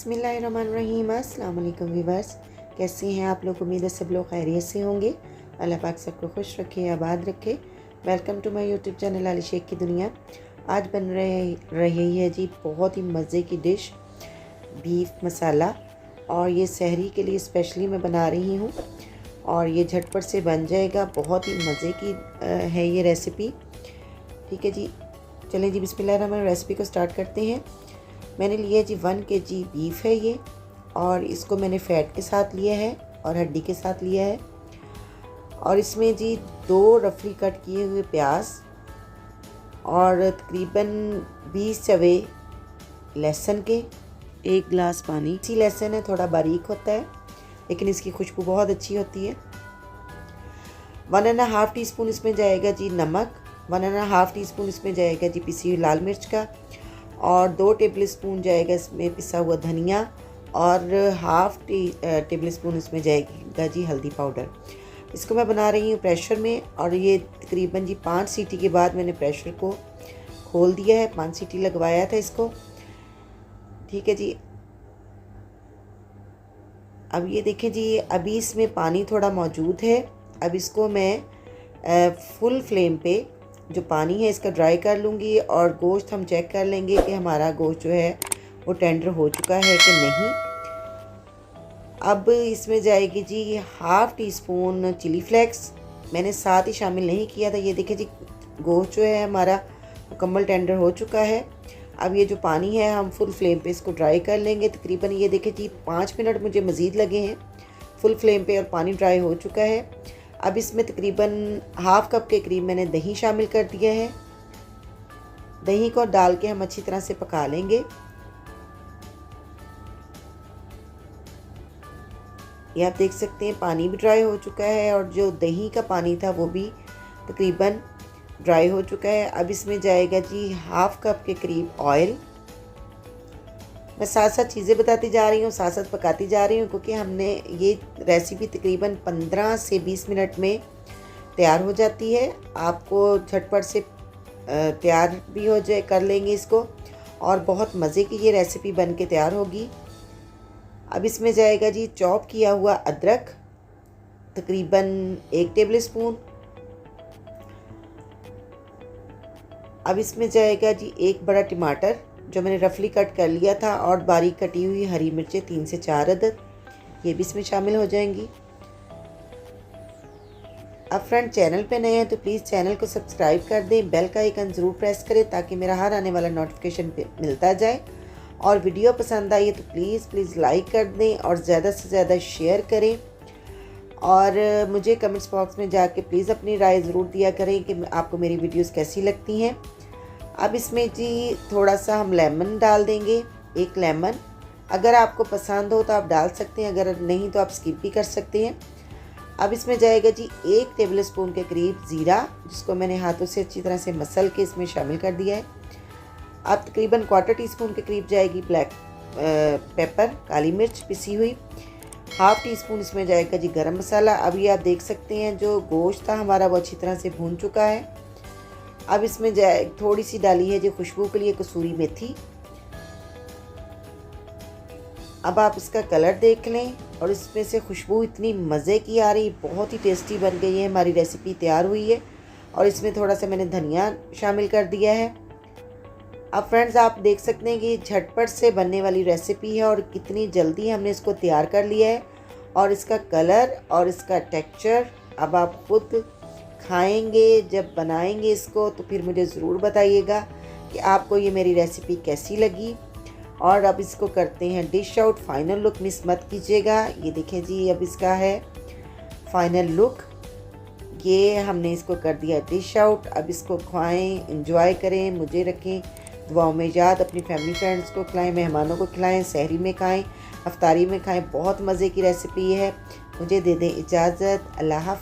बिस्मिल्लाहिर्रहमानिर्रहीम। अस्सलाम वालेकुम व्यूअर्स, कैसे हैं आप लोग? उम्मीद है सब लोग खैरियत से होंगे। अल्लाह पाक सबको खुश रखे, आबाद रखे। Welcome to my YouTube channel Aali Shaikh की दुनिया। आज बन रही है जी बहुत ही मज़े की डिश, बीफ मसाला। और ये सहरी के लिए स्पेशली मैं बना रही हूँ और ये झटपट से बन जाएगा। बहुत ही मज़े की है ये रेसिपी। ठीक है जी, चलें जी बिस्मिल्लाहिर्रहमानिर्रहीम रेसिपी को स्टार्ट करते हैं। मैंने लिया जी 1 kg बीफ है ये, और इसको मैंने फ़ैट के साथ लिया है और हड्डी के साथ लिया है। और इसमें जी 2 रफली कट किए हुए प्याज और तकरीबन 20 चवे लहसुन के, 1 गिलास पानी। इसी लहसुन है, थोड़ा बारीक होता है लेकिन इसकी खुशबू बहुत अच्छी होती है। 1.5 टीस्पून इसमें जाएगा जी नमक, 1.5 टीस्पून इसमें जाएगा जी पिसी हुई लाल मिर्च का, और 2 टेबल स्पून जाएगा इसमें पिसा हुआ धनिया, और हाफ़ टेबल स्पून इसमें जाएगा जी हल्दी पाउडर। इसको मैं बना रही हूँ प्रेशर में, और ये तकरीबन जी 5 सीटी के बाद मैंने प्रेशर को खोल दिया है। 5 सीटी लगवाया था इसको। ठीक है जी, अब ये देखें जी, अभी इसमें पानी थोड़ा मौजूद है। अब इसको मैं फुल फ्लेम पे जो पानी है इसका ड्राई कर लूँगी, और गोश्त हम चेक कर लेंगे कि हमारा गोश्त जो है वो टेंडर हो चुका है कि नहीं। अब इसमें जाएगी जी हाफ़ टीस्पून चिली फ्लेक्स, मैंने साथ ही शामिल नहीं किया था। ये देखिए जी, गोश्त जो है हमारा मुकम्मल टेंडर हो चुका है। अब ये जो पानी है हम फुल फ्लेम पे इसको ड्राई कर लेंगे। तकरीबन ये देखिए जी 5 मिनट मुझे मज़ीद लगे हैं फुल फ्लेम पे, और पानी ड्राई हो चुका है। अब इसमें तकरीबन हाफ़ कप के करीब मैंने दही शामिल कर दिया है। दही को डाल के हम अच्छी तरह से पका लेंगे। ये आप देख सकते हैं पानी भी ड्राई हो चुका है, और जो दही का पानी था वो भी तकरीबन ड्राई हो चुका है। अब इसमें जाएगा जी हाफ़ कप के करीब ऑयल। मैं साथ साथ चीज़ें बताती जा रही हूँ, साथ साथ पकाती जा रही हूँ, क्योंकि हमने ये रेसिपी तकरीबन 15 से 20 मिनट में तैयार हो जाती है। आपको झटपट से तैयार भी हो जाए कर लेंगे इसको, और बहुत मज़े की ये रेसिपी बन के तैयार होगी। अब इसमें जाएगा जी चॉप किया हुआ अदरक, तकरीबन 1 टेबल स्पून। अब इसमें जाएगा जी 1 बड़ा टमाटर जो मैंने रफली कट कर लिया था, और बारीक कटी हुई हरी मिर्चें 3 से 4 अदद, ये भी इसमें शामिल हो जाएंगी। अब फ्रेंड, चैनल पे नए हैं तो प्लीज़ चैनल को सब्सक्राइब कर दें, बेल का आइकन ज़रूर प्रेस करें ताकि मेरा हर आने वाला नोटिफिकेशन मिलता जाए। और वीडियो पसंद आई है तो प्लीज़ लाइक कर दें और ज़्यादा से ज़्यादा शेयर करें। और मुझे कमेंट्स बॉक्स में जाके प्लीज़ अपनी राय ज़रूर दिया करें कि आपको मेरी वीडियोस कैसी लगती हैं। अब इसमें जी थोड़ा सा हम लेमन डाल देंगे, 1 लेमन। अगर आपको पसंद हो तो आप डाल सकते हैं, अगर नहीं तो आप स्किप भी कर सकते हैं। अब इसमें जाएगा जी 1 टेबल स्पून के करीब ज़ीरा, जिसको मैंने हाथों से अच्छी तरह से मसल के इसमें शामिल कर दिया है। अब तकरीबन 1/4 टीस्पून के करीब जाएगी ब्लैक पेपर, काली मिर्च पिसी हुई। हाफ़ टीस्पून इसमें जाएगा जी गरम मसाला। अब ये आप देख सकते हैं जो गोश्त था हमारा वो अच्छी तरह से भून चुका है। अब इसमें थोड़ी सी डाली है जो खुशबू के लिए कसूरी मेथी। अब आप इसका कलर देख लें, और इसमें से खुशबू इतनी मज़े की आ रही, बहुत ही टेस्टी बन गई है हमारी रेसिपी, तैयार हुई है। और इसमें थोड़ा सा मैंने धनिया शामिल कर दिया है। अब फ्रेंड्स, आप देख सकते हैं कि झटपट से बनने वाली रेसिपी है, और कितनी जल्दी हमने इसको तैयार कर लिया है। और इसका कलर और इसका टेक्सचर अब आप खुद खाएंगे, जब बनाएंगे इसको तो फिर मुझे ज़रूर बताइएगा कि आपको ये मेरी रेसिपी कैसी लगी। और अब इसको करते हैं dish out. Final look miss मत कीजिएगा। ये देखें जी, अब इसका है फाइनल लुक। ये हमने इसको कर दिया डिश आउट। अब इसको खाएं, इंजॉय करें, मुझे रखें दुआओं में याद, अपनी फैमिली फ्रेंड्स को खिलाएं, मेहमानों को खिलाएं, सहरी में खाएं, अफ्तारी में खाएं। बहुत मज़े की रेसिपी है। मुझे दे दें इजाज़त। अल्लाह हाफ़िज़।